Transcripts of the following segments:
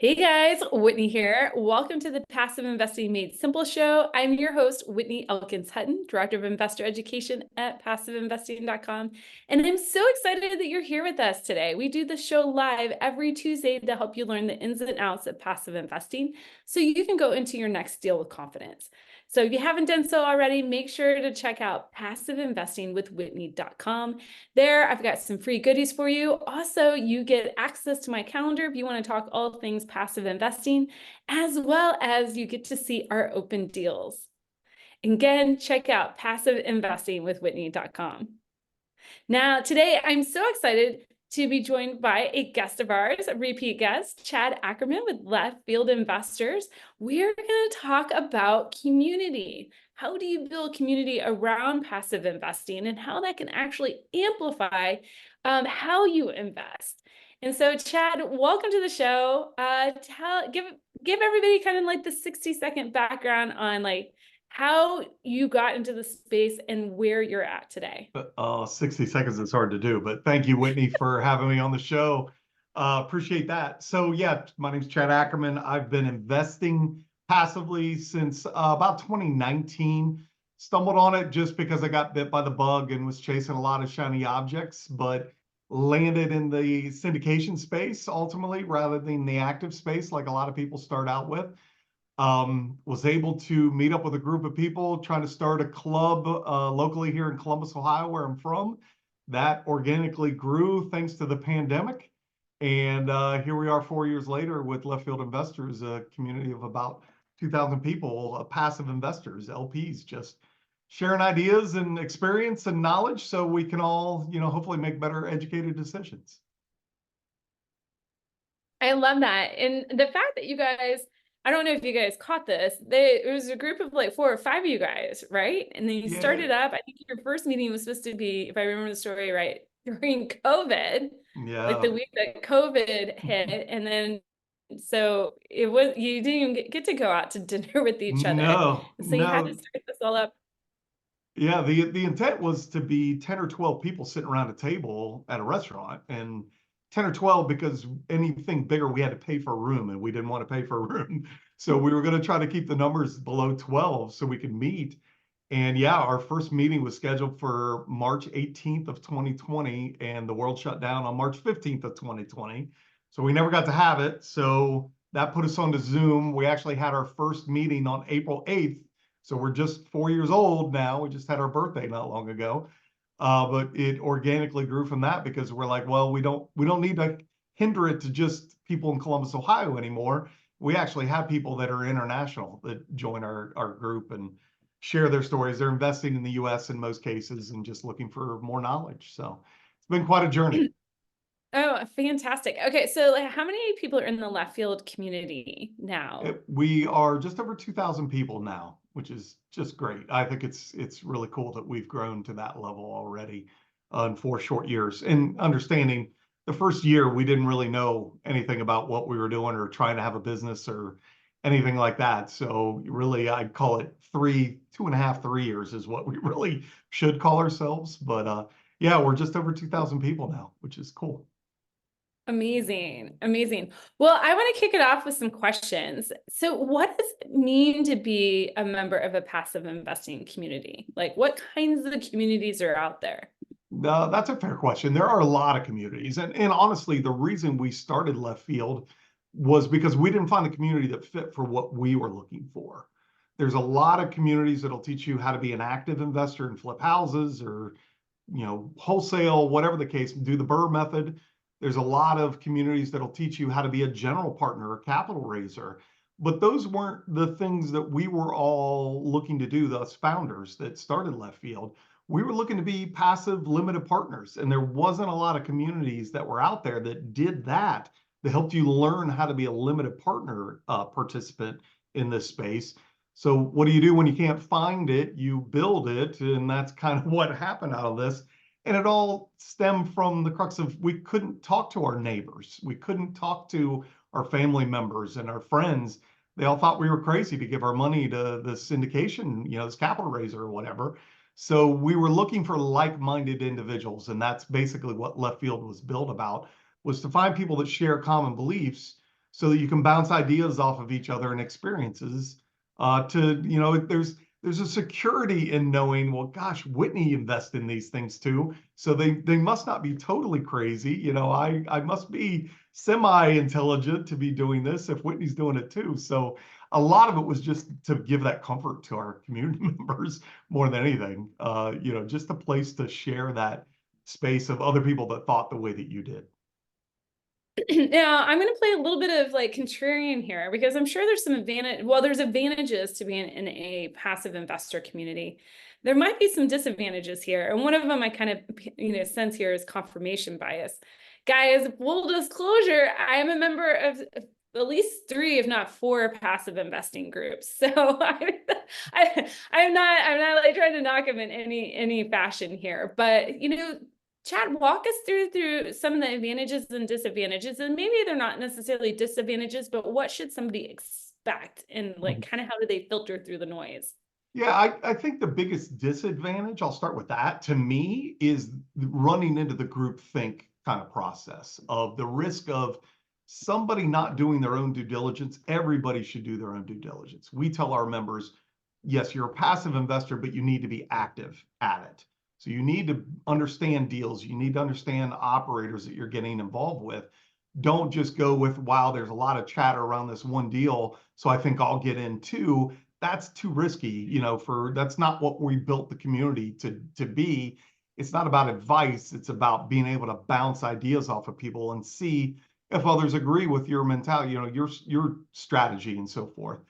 Hey guys, Whitney here. Welcome to the Passive Investing Made Simple show. I'm your host, Whitney Elkins Hutton, Director of Investor Education at passiveinvesting.com. And I'm so excited that you're here with us today. We do the show live every Tuesday to help you learn the ins and outs of passive investing so you can go into your next deal with confidence. So if you haven't done so already, make sure to check out passiveinvestingwithwhitney.com. There, I've got some free goodies for you. Also, you get access to my calendar if you want to talk all things passive investing, as well as you get to see our open deals. Again, check out passiveinvestingwithwhitney.com. Now, today I'm so excited to be joined by a guest of ours, a repeat guest, Chad Ackerman with Left Field Investors. We're going to talk about community. How do you build community around passive investing and how that can actually amplify how you invest? And so, Chad, welcome to the show. Give everybody kind of like the 60-second background on like how you got into the space and where you're at today. 60 seconds is hard to do, but thank you, Whitney, for having me on the show. Appreciate that. So yeah, my name's Chad Ackerman. I've been investing passively since about 2019. Stumbled on it just because I got bit by the bug and was chasing a lot of shiny objects, but landed in the syndication space ultimately rather than the active space like a lot of people start out with. Was able to meet up with a group of people trying to start a club locally here in Columbus, Ohio, where I'm from. That organically grew thanks to the pandemic. And here we are 4 years later with Left Field Investors, a community of about 2,000 people, passive investors, LPs, just sharing ideas and experience and knowledge so we can all, hopefully make better educated decisions. I love that. And the fact that you guys, I don't know if you guys caught this, it was a group of like 4 or 5 of you guys, right? And then you Yeah. started up, I think your first meeting was supposed to be, if I remember the story right, during COVID, like Yeah. the week that COVID hit. And then, so you didn't even get to go out to dinner with each other. No, So you had to no. start this all up. Yeah, the intent was to be 10 or 12 people sitting around a table at a restaurant, and 10 or 12 because anything bigger we had to pay for a room and we didn't want to pay for a room. So we were going to try to keep the numbers below 12 so we could meet. And yeah, our first meeting was scheduled for March 18th of 2020 and the world shut down on March 15th of 2020. So we never got to have it. So that put us onto Zoom. We actually had our first meeting on April 8th, so we're just 4 years old now. We just had our birthday not long ago. But it organically grew from that because we're like, well, we don't need to hinder it to just people in Columbus, Ohio anymore. We actually have people that are international that join our group and share their stories. They're investing in the US in most cases and just looking for more knowledge. So it's been quite a journey. Oh, fantastic. Okay, so like how many people are in the left field community now? We are just over 2,000 people now, which is just great. I think it's really cool that we've grown to that level already in 4 short years. And understanding the first year, we didn't really know anything about what we were doing or trying to have a business or anything like that. So really, I'd call it 2.5, 3 years is what we really should call ourselves. But yeah, we're just over 2,000 people now, which is cool. Amazing. Amazing. Well, I want to kick it off with some questions. So, what does it mean to be a member of a passive investing community? Like, what kinds of communities are out there? That's a fair question. There are a lot of communities. And honestly, the reason we started Left Field was because we didn't find the community that fit for what we were looking for. There's a lot of communities that'll teach you how to be an active investor and flip houses or, wholesale, whatever the case, do the Burr method. There's a lot of communities that'll teach you how to be a general partner, a capital raiser. But those weren't the things that we were all looking to do, thus founders that started Left Field. We were looking to be passive limited partners, and there wasn't a lot of communities that were out there that did that helped you learn how to be a limited partner participant in this space. So what do you do when you can't find it? You build it, and that's kind of what happened out of this. And it all stemmed from the crux of we couldn't talk to our neighbors. We couldn't talk to our family members and our friends. They all thought we were crazy to give our money to the syndication, this capital raiser or whatever. So we were looking for like-minded individuals, and that's basically what Left Field was built about, was to find people that share common beliefs so that you can bounce ideas off of each other and experiences. There's a security in knowing, well, gosh, Whitney invests in these things too, so they must not be totally crazy. I must be semi-intelligent to be doing this if Whitney's doing it too. So a lot of it was just to give that comfort to our community members more than anything. Just a place to share that space of other people that thought the way that you did. Now, I'm going to play a little bit of like contrarian here because I'm sure there's some advantage. Well, there's advantages to being in a passive investor community. There might be some disadvantages here. And one of them I kind of, sense here is confirmation bias. Guys, full disclosure, I am a member of at least 3, if not 4 passive investing groups. So I'm not like trying to knock them in any fashion here, but Chad, walk us through some of the advantages and disadvantages, and maybe they're not necessarily disadvantages, but what should somebody expect, and like kind of how do they filter through the noise? Yeah, I think the biggest disadvantage, I'll start with that, to me, is running into the group think kind of process of the risk of somebody not doing their own due diligence. Everybody should do their own due diligence. We tell our members, yes, you're a passive investor, but you need to be active at it. So you need to understand deals. You need to understand operators that you're getting involved with. Don't just go with, wow, there's a lot of chatter around this one deal, so I think I'll get in too. That's too risky, that's not what we built the community to be. It's not about advice. It's about being able to bounce ideas off of people and see if others agree with your mentality, your strategy and so forth.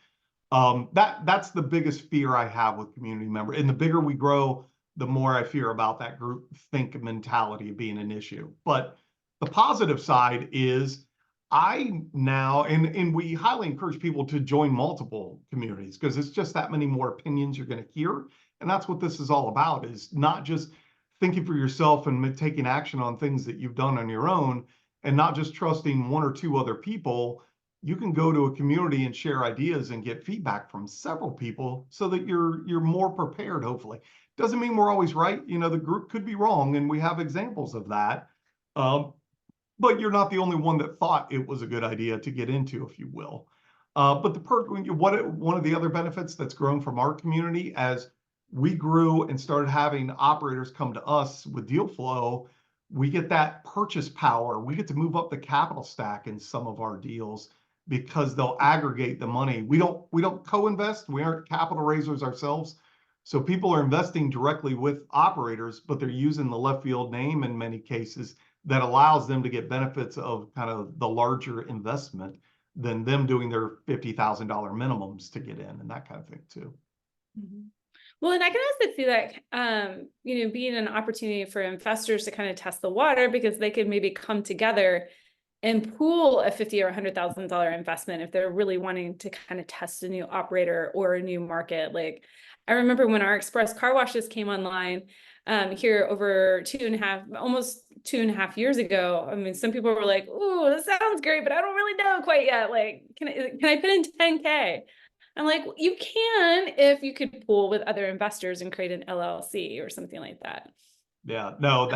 That's the biggest fear I have with community members. And the bigger we grow, the more I fear about that group think mentality being an issue. But the positive side is I now, and we highly encourage people to join multiple communities because it's just that many more opinions you're going to hear. And that's what this is all about, is not just thinking for yourself and taking action on things that you've done on your own and not just trusting 1 or 2 other people. You can go to a community and share ideas and get feedback from several people so that you're more prepared, hopefully. Doesn't mean we're always right. The group could be wrong, and we have examples of that. But you're not the only one that thought it was a good idea to get into, if you will. But one of the other benefits that's grown from our community as we grew and started having operators come to us with deal flow, we get that purchase power. We get to move up the capital stack in some of our deals because they'll aggregate the money. We don't co-invest. We aren't capital raisers ourselves. So people are investing directly with operators, but they're using the left field name in many cases that allows them to get benefits of kind of the larger investment than them doing their $50,000 minimums to get in and that kind of thing too. Mm-hmm. Well, and I can also see that, being an opportunity for investors to kind of test the water because they could maybe come together and pool a $50,000 or $100,000 investment if they're really wanting to kind of test a new operator or a new market. Like I remember when our express car washes came online here over almost 2.5 years ago. I mean, some people were like, "Ooh, this sounds great, but I don't really know quite yet. Like, can I put in 10K?" I'm like, you can if you could pool with other investors and create an LLC or something like that. Yeah, no,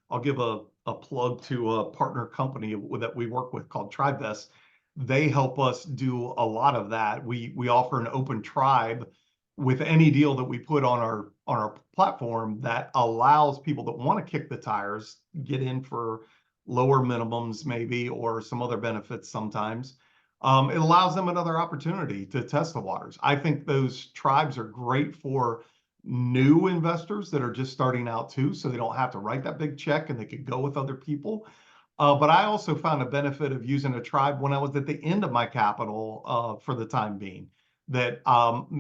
I'll give a plug to a partner company that we work with called TribeVest. They help us do a lot of that. We offer an open tribe with any deal that we put on our platform that allows people that want to kick the tires, get in for lower minimums maybe, or some other benefits sometimes. It allows them another opportunity to test the waters. I think those tribes are great for new investors that are just starting out too, so they don't have to write that big check and they could go with other people. But I also found a benefit of using a tribe when I was at the end of my capital for the time being. That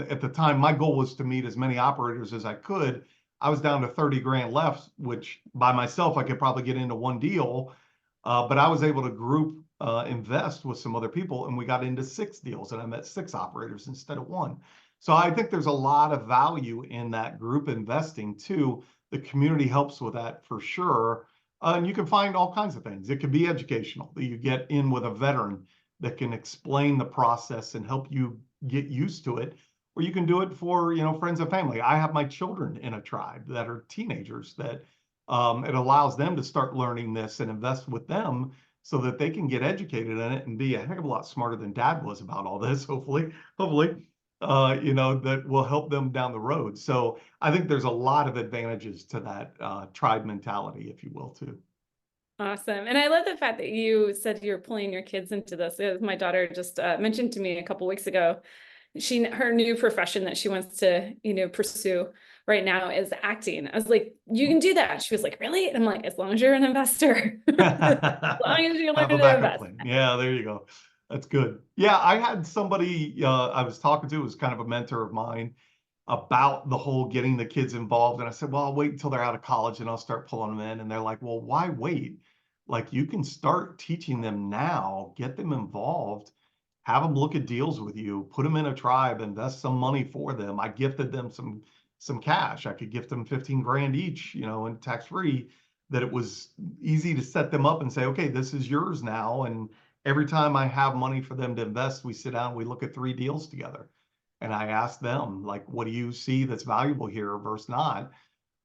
at the time, my goal was to meet as many operators as I could. I was down to 30 grand left, which by myself, I could probably get into one deal. But I was able to group invest with some other people, and we got into 6 deals, and I met 6 operators instead of 1. So I think there's a lot of value in that group investing too. The community helps with that for sure. And you can find all kinds of things. It can be educational, that you get in with a veteran that can explain the process and help you get used to it. Or you can do it for, friends and family. I have my children in a tribe that are teenagers that it allows them to start learning this and invest with them so that they can get educated in it and be a heck of a lot smarter than dad was about all this, hopefully, that will help them down the road. So I think there's a lot of advantages to that tribe mentality, if you will, too. Awesome. And I love the fact that you said you're pulling your kids into this. My daughter just mentioned to me a couple weeks ago, her new profession that she wants to, pursue right now is acting. I was like, you can do that. She was like, really? And I'm like, as long as you're an investor, as long as you learn Have a to backup invest. plan. Yeah, there you go. That's good. Yeah, I had somebody I was talking to, was kind of a mentor of mine, about the whole getting the kids involved. And I said, well, I'll wait until they're out of college and I'll start pulling them in. And they're like, well, why wait? Like, you can start teaching them now, get them involved, have them look at deals with you, put them in a tribe, invest some money for them. I gifted them some cash. I could gift them 15 grand each, and tax free, that it was easy to set them up and say, okay, this is yours now. And every time I have money for them to invest, we sit down, we look at 3 deals together. And I ask them, like, what do you see that's valuable here versus not?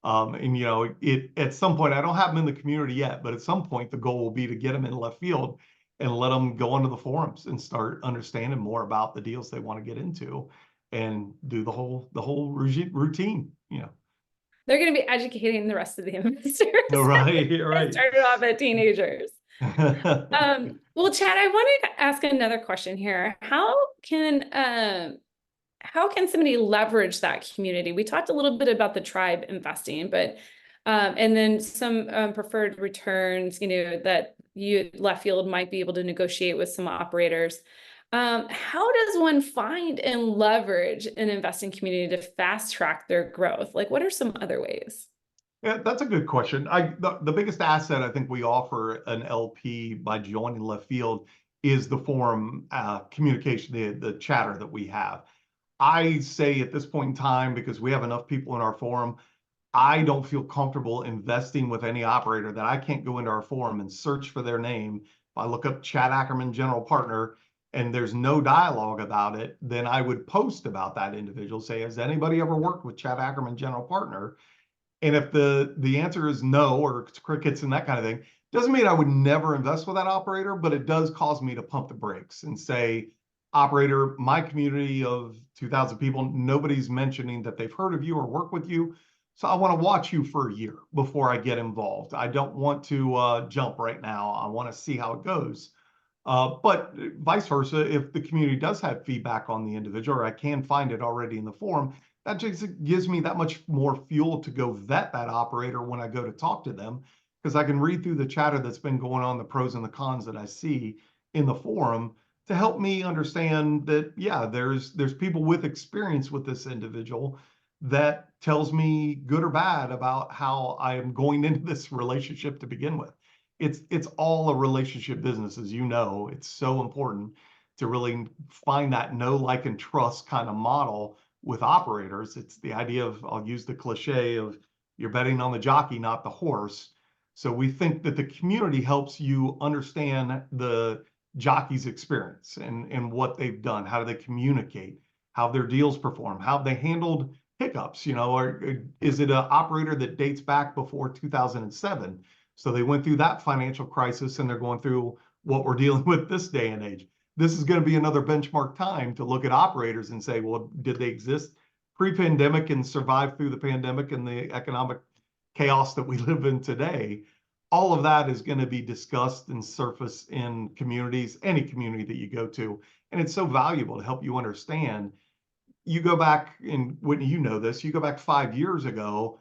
And it at some point, I don't have them in the community yet, but at some point the goal will be to get them in left field and let them go onto the forums and start understanding more about the deals they want to get into and do the whole routine. They're going to be educating the rest of the investors. No, right, It right. started off at teenagers. Well, Chad, I wanted to ask another question here. How can somebody leverage that community? We talked a little bit about the tribe investing, but and then some preferred returns, that you left field might be able to negotiate with some operators. How does one find and leverage an investing community to fast track their growth? Like, what are some other ways? Yeah, that's a good question. The biggest asset I think we offer an LP by joining left field is the forum communication, the chatter that we have. I say at this point in time, because we have enough people in our forum, I don't feel comfortable investing with any operator that I can't go into our forum and search for their name. If I look up Chad Ackerman, general partner, and there's no dialogue about it, then I would post about that individual, say, has anybody ever worked with Chad Ackerman, general partner? And if the answer is no, or it's crickets and that kind of thing, doesn't mean I would never invest with that operator, but it does cause me to pump the brakes and say, operator, my community of 2,000 people, nobody's mentioning that they've heard of you or work with you. So I want to watch you for a year before I get involved. I don't want to jump right now. I want to see how it goes. But vice versa, if the community does have feedback on the individual, or I can find it already in the forum, that just gives me that much more fuel to go vet that operator when I go to talk to them, because I can read through the chatter that's been going on, the pros and the cons that I see in the forum, to help me understand that, yeah, there's people with experience with this individual that tells me good or bad about how I am going into this relationship to begin with. It's all a relationship business, as you know. It's so important to really find that know, like, and trust kind of model with operators. It's the idea of, I'll use the cliche of, you're betting on the jockey, not the horse. So we think that the community helps you understand the jockey's experience and what they've done, how do they communicate, how their deals perform, how they handled hiccups, or is it an operator that dates back before 2007? So they went through that financial crisis and they're going through what we're dealing with this day and age. This is going to be another benchmark time to look at operators and say, well, did they exist pre-pandemic and survive through the pandemic and the economic chaos that we live in today? All of that is going to be discussed and surface in communities, any community that you go to. And it's so valuable to help you understand. You go back, and Whitney, you know this, you go back 5 years ago,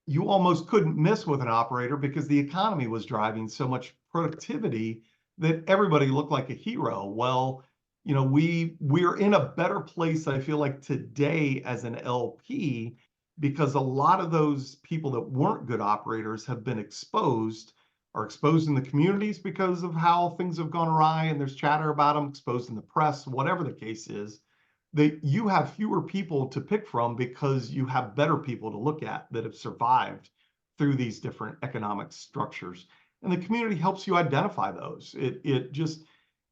you almost couldn't miss with an operator because the economy was driving so much productivity that everybody looked like a hero. Well, we're in a better place, I feel like, today as an LP, because a lot of those people that weren't good operators have been are exposed in the communities because of how things have gone awry, and there's chatter about them, exposed in the press, whatever the case is, that you have fewer people to pick from because you have better people to look at that have survived through these different economic structures. And the community helps you identify those. It just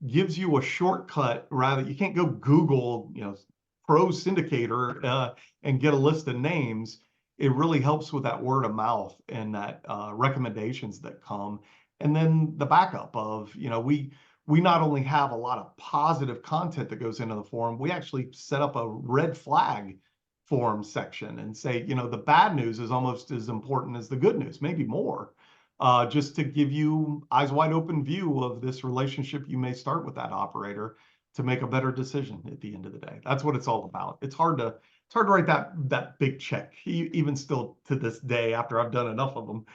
gives you a shortcut. Rather, you can't go Google, pro syndicator and get a list of names. It really helps with that word of mouth and that recommendations that come. And then the backup of, we not only have a lot of positive content that goes into the forum, we actually set up a red flag forum section and say, the bad news is almost as important as the good news, maybe more, just to give you eyes wide open view of this relationship you may start with that operator to make a better decision at the end of the day. That's what it's all about. It's hard to write that big check, even still to this day after I've done enough of them.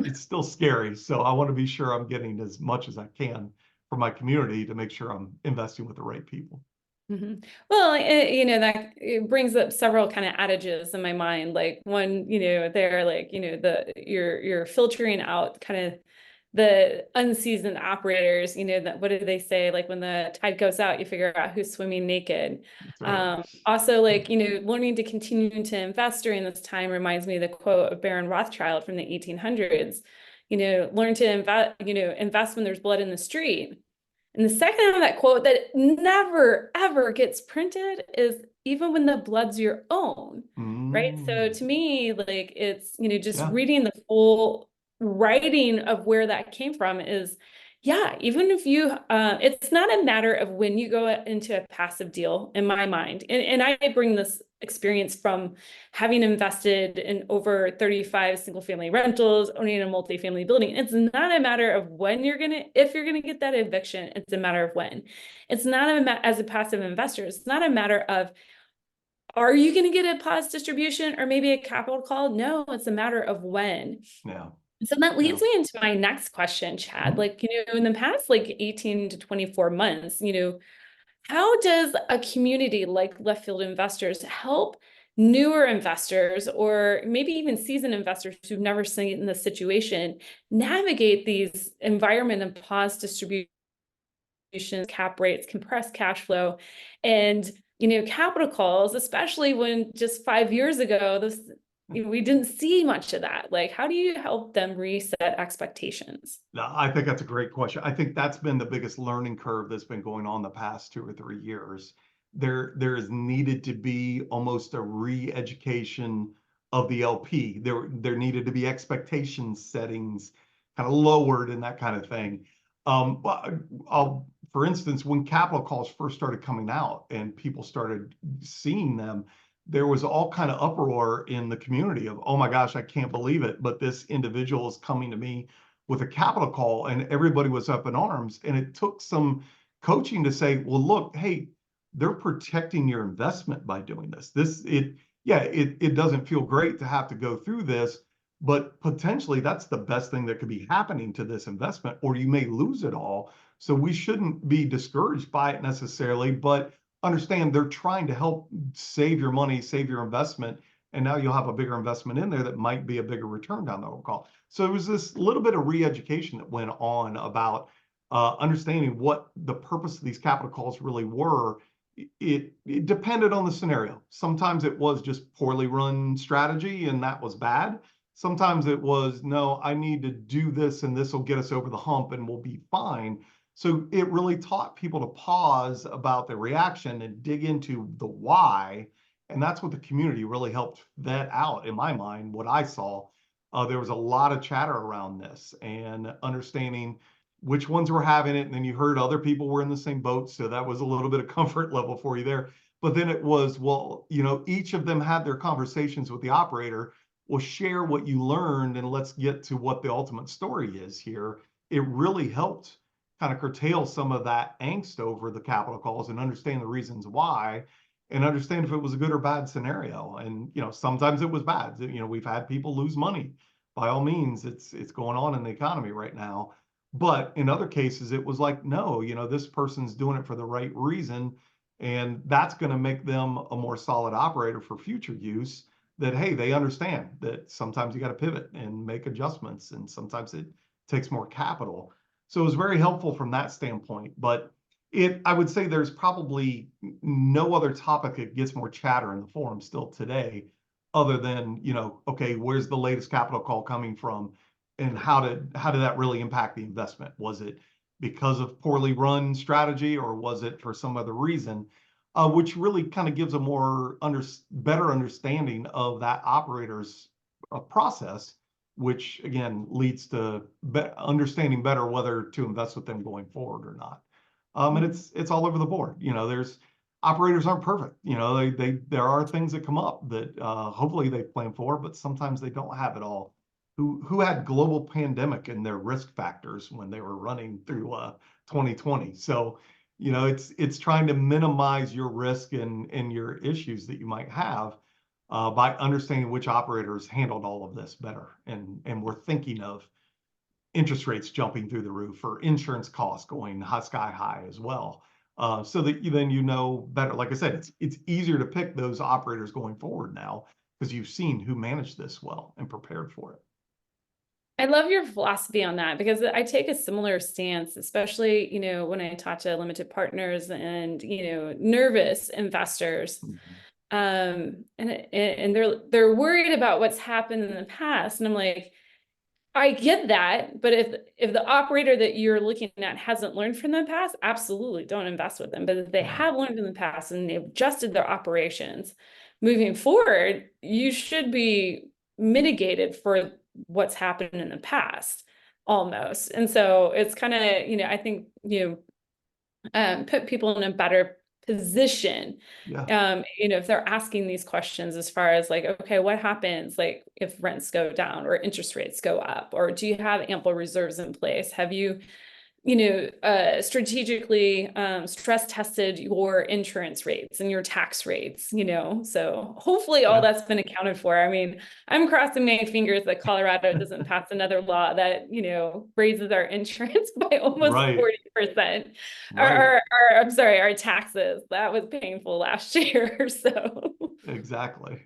It's still scary. So I want to be sure I'm getting as much as I can for my community to make sure I'm investing with the right people. Well, that it brings up several kind of adages in my mind. Like one, they're like, you're filtering out kind of the unseasoned operators, that what do they say? Like when the tide goes out, you figure out who's swimming naked. That's right. Also, like, learning to continue to invest during this time reminds me of the quote of Baron Rothschild from the 1800s, learn to invest when there's blood in the street. And the second half of that quote that never, ever gets printed is even when the blood's your own, right? So to me, like it's, just reading the full writing of where that came from is, yeah, even if you, it's not a matter of when you go into a passive deal in my mind. And I bring this experience from having invested in over 35 single family rentals, owning a multifamily building. It's not a matter of when if you're going to get that eviction, it's a matter of when. It's not as a passive investor, it's not a matter of, are you going to get a pause distribution or maybe a capital call? No, it's a matter of when. Yeah. So that leads me into my next question, Chad. Like, in the past, like 18 to 24 months, how does a community like Left Field Investors help newer investors or maybe even seasoned investors who've never seen this situation navigate these environment of pause distributions, cap rates, compressed cash flow, and capital calls, especially when just 5 years ago, we didn't see much of that. Like, how do you help them reset expectations? No, I think that's a great question. I think that's been the biggest learning curve that's been going on the past 2 or 3 years. There is needed to be almost a re-education of the LP. There needed to be expectation settings kind of lowered and that kind of thing. But for instance, when capital calls first started coming out and people started seeing them, there was all kind of uproar in the community of, oh my gosh, I can't believe it, but this individual is coming to me with a capital call, and everybody was up in arms. And it took some coaching to say, well, look, hey, they're protecting your investment by doing this. It doesn't feel great to have to go through this, but potentially that's the best thing that could be happening to this investment, or you may lose it all. So we shouldn't be discouraged by it necessarily, but understand they're trying to help save your money, save your investment. And now you'll have a bigger investment in there that might be a bigger return down the road call. So it was this little bit of re-education that went on about understanding what the purpose of these capital calls really were. It depended on the scenario. Sometimes it was just poorly run strategy and that was bad. Sometimes it was, no, I need to do this and this will get us over the hump and we'll be fine. So it really taught people to pause about their reaction and dig into the why. And that's what the community really helped vet out, in my mind, what I saw. There was a lot of chatter around this and understanding which ones were having it. And then you heard other people were in the same boat. So that was a little bit of comfort level for you there. But then it was, well, each of them had their conversations with the operator. Well, share what you learned and let's get to what the ultimate story is here. It really helped kind of curtail some of that angst over the capital calls and understand the reasons why and understand if it was a good or bad scenario. And, sometimes it was bad. We've had people lose money. By all means, it's going on in the economy right now. But in other cases, it was like, no, this person's doing it for the right reason. And that's going to make them a more solid operator for future use, that, hey, they understand that sometimes you got to pivot and make adjustments. And sometimes it takes more capital. So it was very helpful from that standpoint. But I would say there's probably no other topic that gets more chatter in the forum still today, other than, okay, where's the latest capital call coming from? And how did that really impact the investment? Was it because of poorly run strategy, or was it for some other reason? Which really kind of gives a better understanding of that operator's process which again leads to understanding better whether to invest with them going forward or not. And it's all over the board. There's operators aren't perfect. There are things that come up that hopefully they plan for, but sometimes they don't have it all. Who had global pandemic in their risk factors when they were running through 2020? So it's trying to minimize your risk and your issues that you might have by understanding which operators handled all of this better and we're thinking of interest rates jumping through the roof or insurance costs going sky high as well. So that then better. Like I said, it's easier to pick those operators going forward now because you've seen who managed this well and prepared for it. I love your philosophy on that because I take a similar stance, especially, when I talk to limited partners and, nervous investors. And they're worried about what's happened in the past. And I'm like, I get that, but if the operator that you're looking at hasn't learned from the past, absolutely don't invest with them. But if they have learned in the past and they've adjusted their operations moving forward, you should be mitigated for what's happened in the past almost. And so it's kind of, I think, put people in a better position. If they're asking these questions as far as like, okay, what happens like if rents go down or interest rates go up, or do you have ample reserves in place? Have you strategically stress tested your insurance rates and your tax rates, so hopefully all that's been accounted for. I mean, I'm crossing my fingers that Colorado doesn't pass another law that, raises our insurance by almost 40%. Or I'm sorry, our taxes. That was painful last year. So Exactly.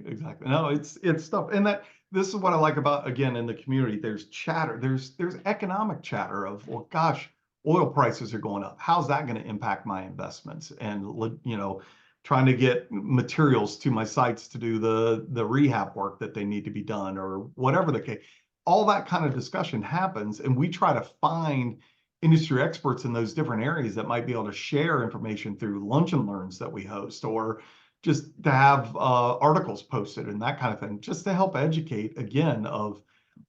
No, it's stuff. And this is what I like about, again, in the community, there's chatter, there's economic chatter of, well, gosh, oil prices are going up. How's that going to impact my investments? And, trying to get materials to my sites to do the rehab work that they need to be done or whatever the case. All that kind of discussion happens. And we try to find industry experts in those different areas that might be able to share information through lunch and learns that we host, or just to have articles posted and that kind of thing, just to help educate again of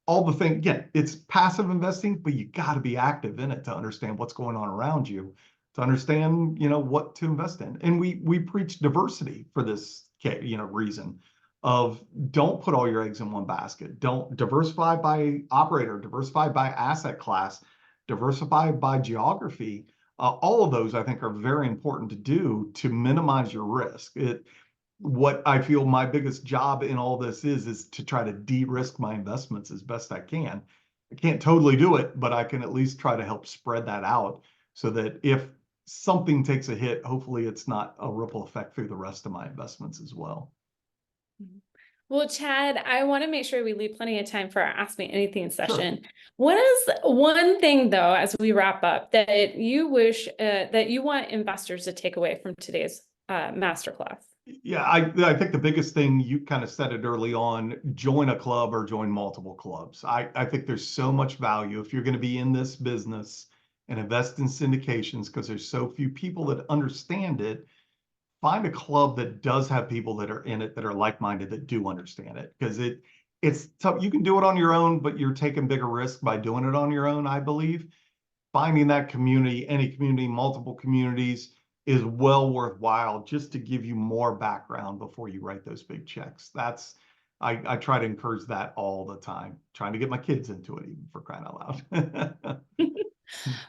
all the things. Again, it's passive investing, but you got to be active in it to understand what's going on around you, to understand, what to invest in. And we preach diversity for this, reason of don't put all your eggs in one basket. Don't diversify by operator, diversify by asset class, diversify by geography. All of those, I think, are very important to do to minimize your risk. What I feel my biggest job in all this is to try to de-risk my investments as best I can. I can't totally do it, but I can at least try to help spread that out so that if something takes a hit, hopefully it's not a ripple effect through the rest of my investments as well. Well, Chad, I want to make sure we leave plenty of time for our Ask Me Anything session. What is one thing, though, as we wrap up, that you wish that you want investors to take away from today's masterclass? Yeah, I think the biggest thing, you kind of said it early on, join a club or join multiple clubs. I think there's so much value if you're going to be in this business and invest in syndications, because there's so few people that understand it. Find a club that does have people that are in it that are like-minded, that do understand it, because it's tough. You can do it on your own, but you're taking bigger risk by doing it on your own, I believe. Finding that community, any community, multiple communities, is well worthwhile just to give you more background before you write those big checks. I try to encourage that all the time, trying to get my kids into it, even, for crying out loud.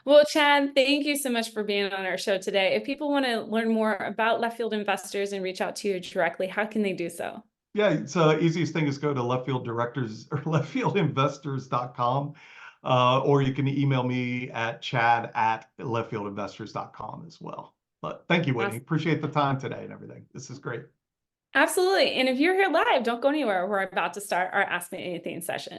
Well, Chad, thank you so much for being on our show today. If people want to learn more about Left Field Investors and reach out to you directly, how can they do so? Yeah, so easiest thing is go to Left Field Directors or leftfieldinvestors.com, or you can email me at chad@leftfieldinvestors.com as well. But thank you, Whitney. Appreciate the time today and everything. This is great. Absolutely. And if you're here live, don't go anywhere. We're about to start our Ask Me Anything session.